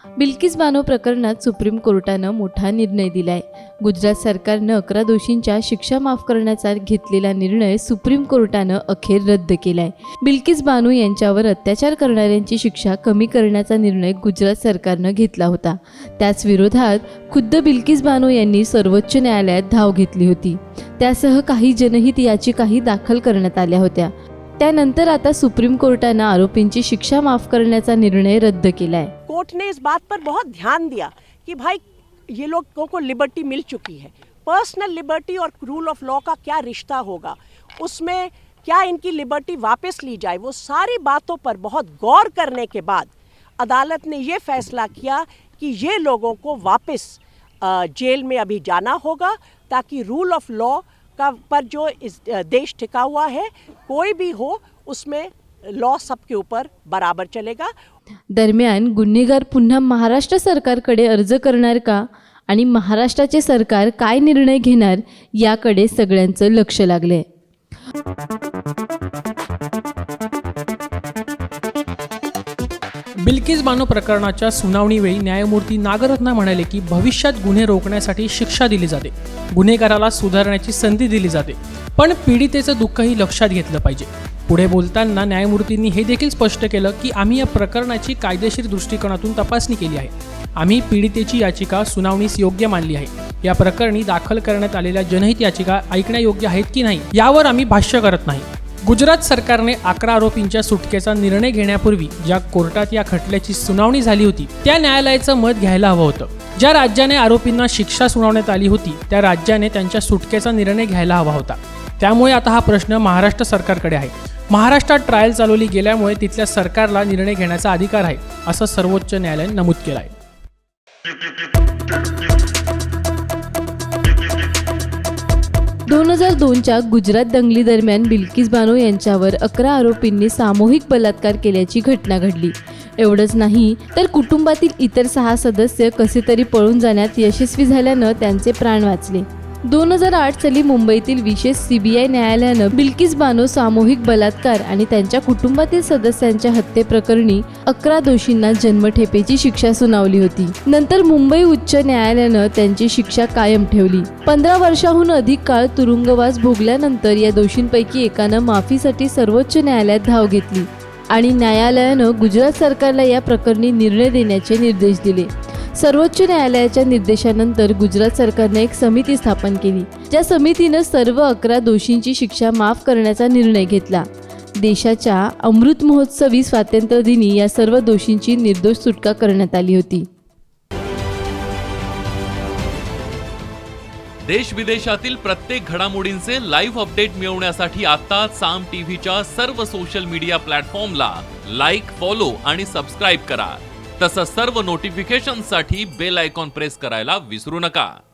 बिल्किस बानो प्रकरणात सुप्रीम कोर्टानं मोठा निर्णय दिलाय। गुजरात सरकारनं 11 दोषींच्या शिक्षा माफ करण्याचा घेतलेला निर्णय सुप्रीम कोर्टानं अखेर रद्द केलाय। बिल्किस बानो यांच्यावर अत्याचार करणाऱ्यांची शिक्षा कमी करण्याचा निर्णय गुजरात सरकारनं घेतला होता। त्याच विरोधात खुद्द बिल्किस बानो यांनी सर्वोच्च न्यायालयात धाव घेतली होती। त्यासह काही जनहित याचिकाही दाखल करण्यात आल्या होत्या। त्यानंतर आता सुप्रीम कोर्टानं आरोपींची शिक्षा माफ करण्याचा निर्णय रद्द केलाय। कोर्ट ने इस बात पर बहुत ध्यान दिया कि भाई ये लोगों को लिबर्टी मिल चुकी है, पर्सनल लिबर्टी और रूल ऑफ लॉ का क्या रिश्ता होगा, उसमें क्या इनकी लिबर्टी वापस ली जाए, वो सारी बातों पर बहुत गौर करने के बाद अदालत ने ये फैसला किया कि ये लोगों को वापस जेल में अभी जाना होगा, ताकि रूल ऑफ लॉ का पर जो इस देश टिका हुआ है, कोई भी हो उसमें लॉ सबके ऊपर बराबर चलेगा। दरम्यान गुन्हेगार पुन्हा महाराष्ट्र सरकारकडे अर्ज करणार का आणि महाराष्ट्राचे सरकार काय निर्णय घेणार याकडे सगळ्यांचं लक्ष लागले। बिल्किस बानो प्रकरणाच्या सुनावणीवेळी न्यायमूर्ती नागरत्न म्हणाले की भविष्यात गुन्हे रोखण्यासाठी शिक्षा दिली जाते, गुन्हेगाराला सुधारण्याची संधी दिली जाते, पण पीडितेचं दुःखही लक्षात घेतलं पाहिजे। पुढे बोलताना न्यायमूर्तींनी हे देखील स्पष्ट केलं की आम्ही या प्रकरणाची कायदेशीर दृष्टिकोनातून तपासणी केली आहे। आम्ही पीडितेची याचिका सुनावणीस योग्य मानली आहे। या प्रकरणी दाखल करण्यात आलेल्या जनहित याचिका ऐकण्यायोग्य आहेत की नाही यावर आम्ही भाष्य करत नाही। गुजरात सरकारने 11 आरोपींच्या सुटकेचा निर्णय घेण्यापूर्वी ज्या कोर्टात या खटल्याची सुनावणी झाली होती त्या न्यायालयाचं मत घ्यायला हवं होतं। ज्या राज्याने आरोपींना शिक्षा सुनावण्यात आली होती त्या राज्याने त्यांच्या सुटकेचा निर्णय घ्यायला हवा होता। त्यामुळे आता हा प्रश्न महाराष्ट्र सरकारकडे आहे। महाराष्ट्रात ट्रायल चालवली गेल्यामुळे तिथल्या सरकारला निर्णय घेण्याचा अधिकार आहे, असं सर्वोच्च न्यायालयाने नमूद केलं आहे। 2002च्या गुजरात दंगली दरम्यान बिल्किस बानो यांच्यावर 11 आरोपींनी सामूहिक बलात्कार केल्याची घटना घडली। एवढंच नाही तर कुटुंबातील इतर 6 सदस्य कसे तरी पळून जाण्यात यशस्वी झाल्यानं त्यांचे प्राण वाचले। 2008 साली मुंबईतील विशेष CBI न्यायालयानं बिल्किस बानो सामूहिक बलात्कार आणि त्यांच्या कुटुंबातील सदस्यांच्या हत्येप्रकरणी 11 दोषींना जन्मठेपेची शिक्षा सुनावली होती। नंतर मुंबई उच्च न्यायालयानं त्यांची शिक्षा कायम ठेवली। 15 वर्षांहून अधिक काळ तुरुंगवास भोगल्यानंतर या दोषींपैकी एकानं माफीसाठी सर्वोच्च न्यायालयात धाव घेतली आणि न्यायालयानं गुजरात सरकारला या प्रकरणी निर्णय देण्याचे निर्देश दिले। सर्वोच्च न्यायालयाच्या निर्देशानंतर गुजरात सरकारने एक समिती स्थापन केली, ज्या समितीनं सर्व 11 दोषींची शिक्षा माफ करण्याचा निर्णय घेतला। देशाच्या अमृत महोत्सवी स्वातंत्र्य दिनी या सर्व दोषींची निर्दोष सुटका करण्यात आली होती। देश विदेशातील प्रत्येक घडामोडींचे लाईव्ह अपडेट मिळवण्यासाठी आता साम टीव्हीच्या सर्व सोशल मीडिया प्लॅटफॉर्मला लाईक, फॉलो आणि सबस्क्राईब करा। तसंच सर्व नोटिफिकेशनसाठी बेल आयकॉन प्रेस करायला विसरू नका।